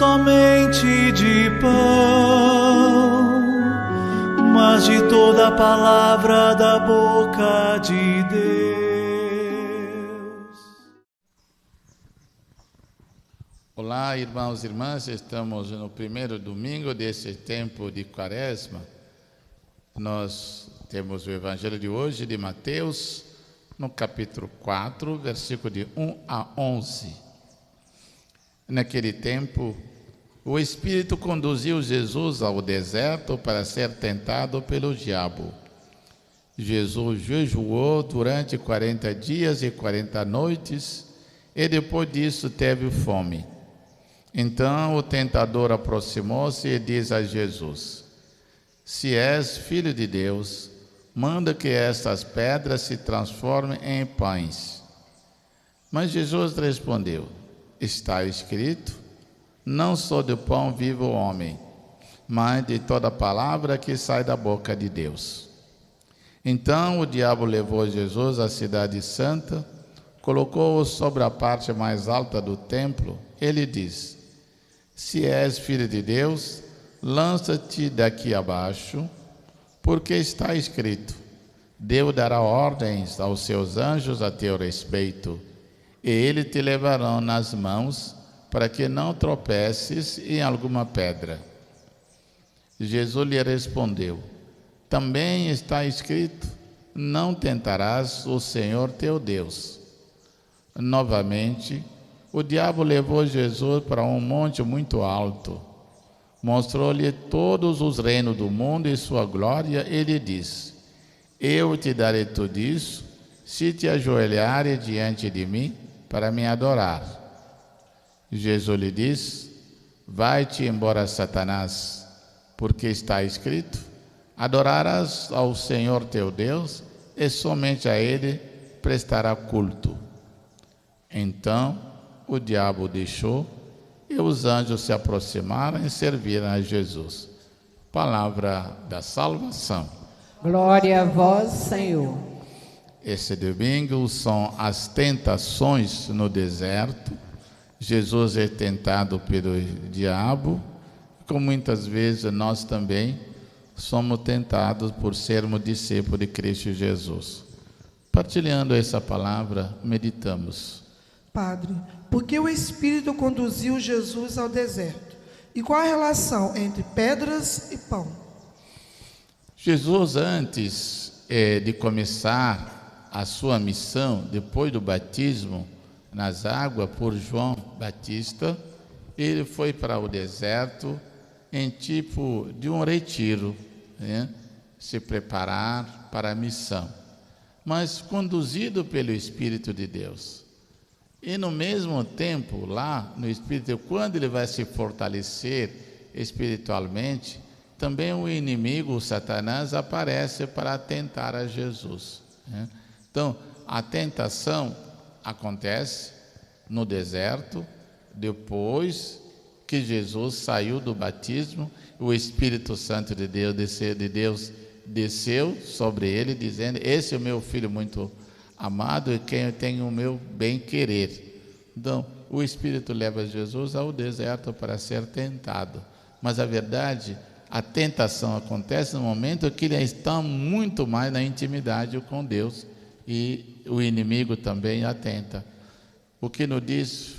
somente de pão, mas de toda a palavra da boca de Deus. Olá, irmãos e irmãs, estamos no primeiro domingo desse tempo de Quaresma. Nós temos o Evangelho de hoje de Mateus, no capítulo 4, versículo de 1 a 11. Naquele tempo, o Espírito conduziu Jesus ao deserto para ser tentado pelo diabo. Jesus jejuou durante 40 dias e 40 noites e depois disso teve fome. Então o tentador aproximou-se e disse a Jesus: Se és filho de Deus, manda que estas pedras se transformem em pães. Mas Jesus respondeu: Está escrito, não só de pão vive o homem, mas de toda palavra que sai da boca de Deus. Então o diabo levou Jesus à cidade santa, colocou-o sobre a parte mais alta do templo. Ele disse: Se és filho de Deus, lança-te daqui abaixo, porque está escrito: Deus dará ordens aos seus anjos a teu respeito, e eles te levarão nas mãos, para que não tropeces em alguma pedra. Jesus lhe respondeu: Também está escrito: Não tentarás o Senhor teu Deus. Novamente, o diabo levou Jesus para um monte muito alto, mostrou-lhe todos os reinos do mundo e sua glória, e lhe disse: Eu te darei tudo isso, se te ajoelhares diante de mim para me adorar. Jesus lhe disse: Vai-te embora, Satanás, porque está escrito: Adorarás ao Senhor teu Deus, e somente a Ele prestará culto. Então o diabo deixou, e os anjos se aproximaram e serviram a Jesus. Palavra da salvação. Glória a vós, Senhor. Esse domingo são as tentações no deserto. Jesus é tentado pelo diabo, como muitas vezes nós também somos tentados por sermos discípulos de Cristo Jesus. Partilhando essa palavra, meditamos. Padre, por que o Espírito conduziu Jesus ao deserto? E qual a relação entre pedras e pão? Jesus, antes de começar a sua missão, depois do batismo nas águas por João Batista, ele foi para o deserto em tipo de um retiro, se preparar para a missão, mas conduzido pelo Espírito de Deus. E no mesmo tempo, lá no Espírito, quando ele vai se fortalecer espiritualmente, também o inimigo, o Satanás, aparece para tentar a Jesus. Então, a tentação acontece no deserto, depois que Jesus saiu do batismo, o Espírito Santo de Deus desceu sobre ele, dizendo: Esse é o meu filho muito amado e quem eu tenho o meu bem-querer. Então, o Espírito leva Jesus ao deserto para ser tentado. Mas a verdade, a tentação acontece no momento que ele está muito mais na intimidade com Deus, e o inimigo também a tenta. O que nos diz,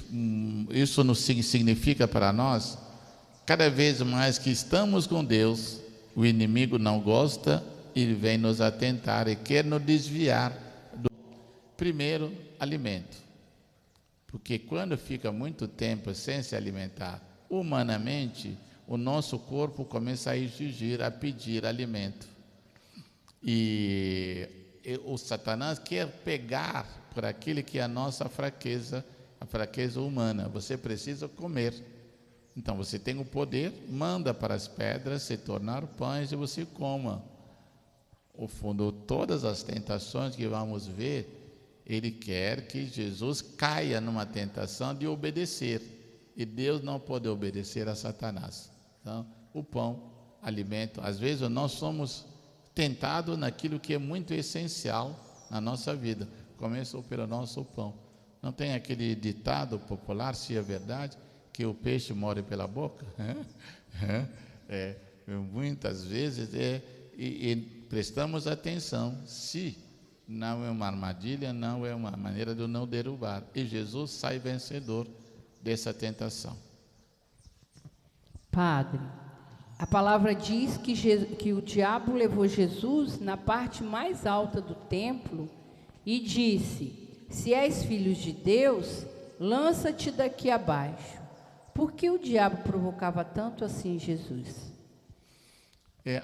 isso nos significa para nós, cada vez mais que estamos com Deus, o inimigo não gosta e vem nos atentar e quer nos desviar. Primeiro, alimento, porque quando fica muito tempo sem se alimentar, humanamente, o nosso corpo começa a exigir, a pedir alimento. E o Satanás quer pegar por aquilo que é a nossa fraqueza, a fraqueza humana. Você precisa comer. Então você tem o poder, manda para as pedras se tornar pães e você coma. O fundo, todas as tentações que vamos ver, ele quer que Jesus caia numa tentação de obedecer. E Deus não pode obedecer a Satanás. Então, o pão, alimento, às vezes nós somos tentados naquilo que é muito essencial na nossa vida. Começou pelo nosso pão. Não tem aquele ditado popular, se é verdade, que o peixe morre pela boca? Muitas vezes e prestamos atenção se não é uma armadilha, não é uma maneira de não derrubar. E Jesus sai vencedor dessa tentação. Padre, a palavra diz que o diabo levou Jesus na parte mais alta do templo e disse: se és filho de Deus, lança-te daqui abaixo. Por que o diabo provocava tanto assim Jesus?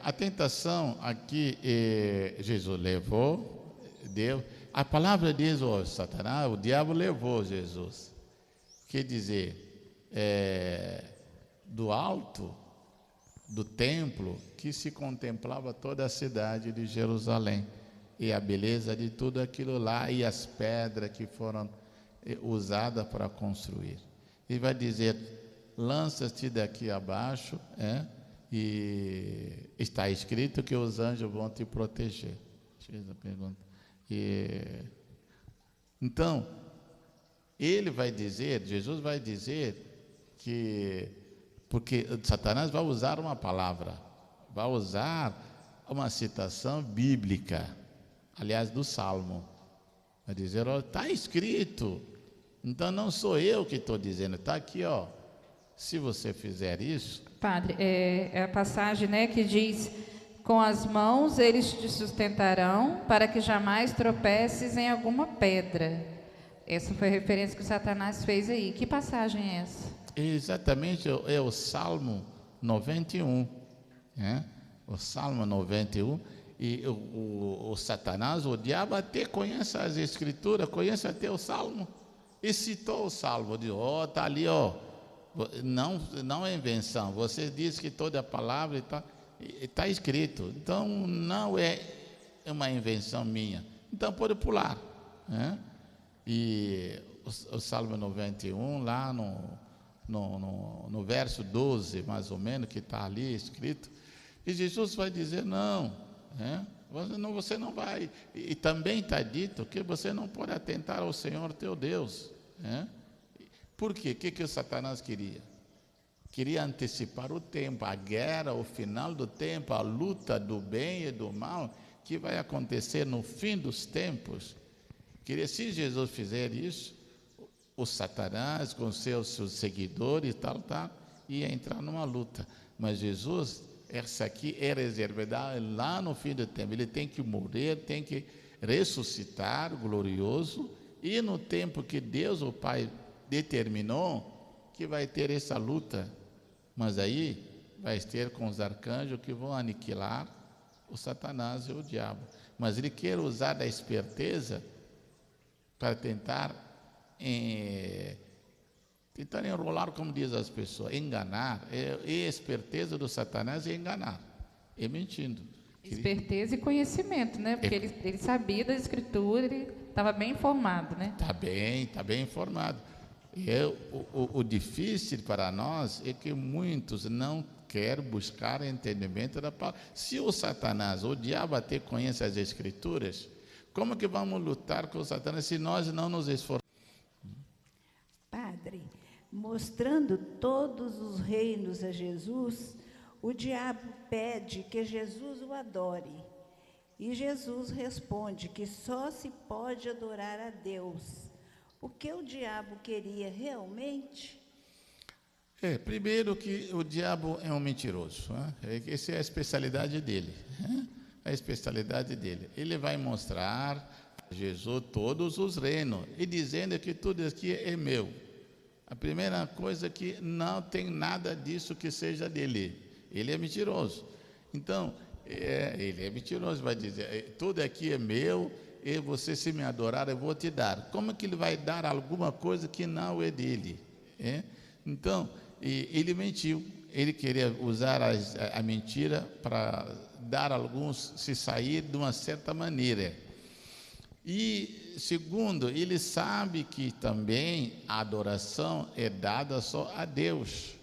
A tentação aqui, Jesus levou, Deus. A palavra diz, Satanás, o diabo levou Jesus. Quer dizer, do alto do templo que se contemplava toda a cidade de Jerusalém e a beleza de tudo aquilo lá e as pedras que foram usadas para construir. E vai dizer: lança-te daqui abaixo, e está escrito que os anjos vão te proteger. Fiz a pergunta. Então, ele vai dizer, Jesus vai dizer que, porque Satanás vai usar uma palavra, vai usar uma citação bíblica, aliás, do Salmo, vai dizer: está escrito. Então não sou eu que estou dizendo, está aqui, se você fizer isso. Padre, é a passagem, que diz: com as mãos eles te sustentarão, para que jamais tropeces em alguma pedra. Essa foi a referência que o Satanás fez aí. Que passagem é essa? Exatamente, é o Salmo 91, o Salmo 91, e o Satanás, o diabo, até conhece as Escrituras, conhece até o Salmo, e citou o Salmo, de está ali, não é invenção, você diz que toda a palavra está escrito, então não é uma invenção minha, então pode pular, E o Salmo 91, lá no verso 12, mais ou menos, que está ali escrito, e Jesus vai dizer: não, você não vai, e também está dito que você não pode atentar ao Senhor teu Deus. Por quê? O que o Satanás queria? Queria antecipar o tempo, a guerra, o final do tempo, a luta do bem e do mal, que vai acontecer no fim dos tempos. Queria, se Jesus fizer isso, o Satanás, com seus seguidores, ia entrar numa luta. Mas Jesus, essa aqui é reservada lá no fim do tempo. Ele tem que morrer, tem que ressuscitar, glorioso, e no tempo que Deus, o Pai, determinou, que vai ter essa luta. Mas aí vai ter com os arcanjos que vão aniquilar o Satanás e o diabo. Mas ele quer usar da esperteza para tentar enrolar, como diz as pessoas, enganar. E a esperteza do Satanás é enganar, é mentindo. Esperteza e conhecimento, porque ele sabia da Escritura, ele estava bem informado, Está bem informado. O difícil para nós é que muitos não querem buscar entendimento da palavra. Se o Satanás, o diabo, até conhece as Escrituras, como que vamos lutar com o Satanás se nós não nos esforçarmos? Padre, mostrando todos os reinos a Jesus, o diabo pede que Jesus o adore. E Jesus responde que só se pode adorar a Deus. O que o diabo queria realmente? Primeiro que o diabo é um mentiroso. Essa é a especialidade dele. A especialidade dele. Ele vai mostrar a Jesus todos os reinos e dizendo que tudo aqui é meu. A primeira coisa é que não tem nada disso que seja dele. Ele é mentiroso. Então, ele é mentiroso, vai dizer: tudo aqui é meu, e você, se me adorar, eu vou te dar. Como que ele vai dar alguma coisa que não é dele? Então, ele mentiu. Ele queria usar a mentira para dar alguns, se sair de uma certa maneira. E segundo, ele sabe que também a adoração é dada só a Deus,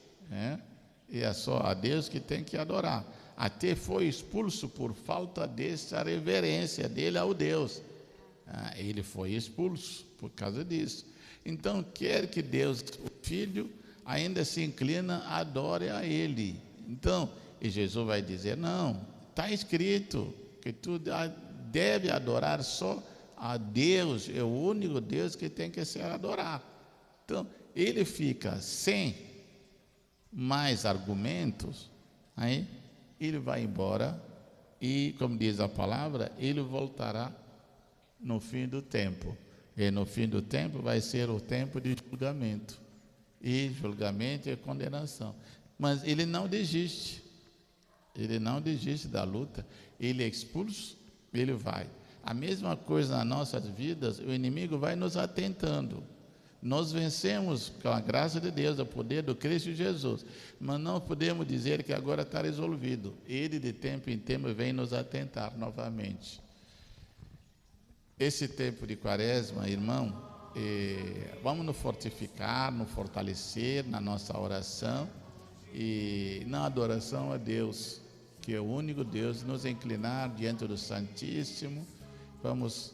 e é só a Deus que tem que adorar. Até foi expulso por falta dessa reverência dele ao Deus. Ele foi expulso por causa disso. Então, quer que Deus, o Filho, ainda se inclina, adore a Ele. Então, e Jesus vai dizer, não, está escrito que tu deve adorar só a Deus, é o único Deus que tem que ser adorado. Então, ele fica sem mais argumentos, aí ele vai embora e, como diz a palavra, ele voltará no fim do tempo. E no fim do tempo vai ser o tempo de julgamento. E julgamento é condenação. Mas ele não desiste. Ele não desiste da luta. Ele é expulso, ele vai. A mesma coisa nas nossas vidas, o inimigo vai nos atentando. Nós vencemos com a graça de Deus, o poder do Cristo Jesus, mas não podemos dizer que agora está resolvido. Ele de tempo em tempo vem nos atentar novamente. Esse tempo de Quaresma, irmão, vamos nos fortificar, nos fortalecer na nossa oração e na adoração a Deus, que é o único Deus, nos inclinar diante do Santíssimo. Vamos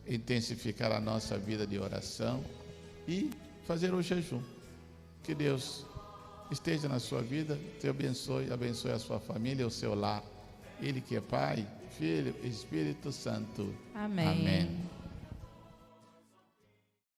intensificar a nossa vida de oração e fazer o jejum. Que Deus esteja na sua vida, te abençoe, abençoe a sua família, o seu lar. Ele que é Pai, Filho e Espírito Santo. Amém. Amém.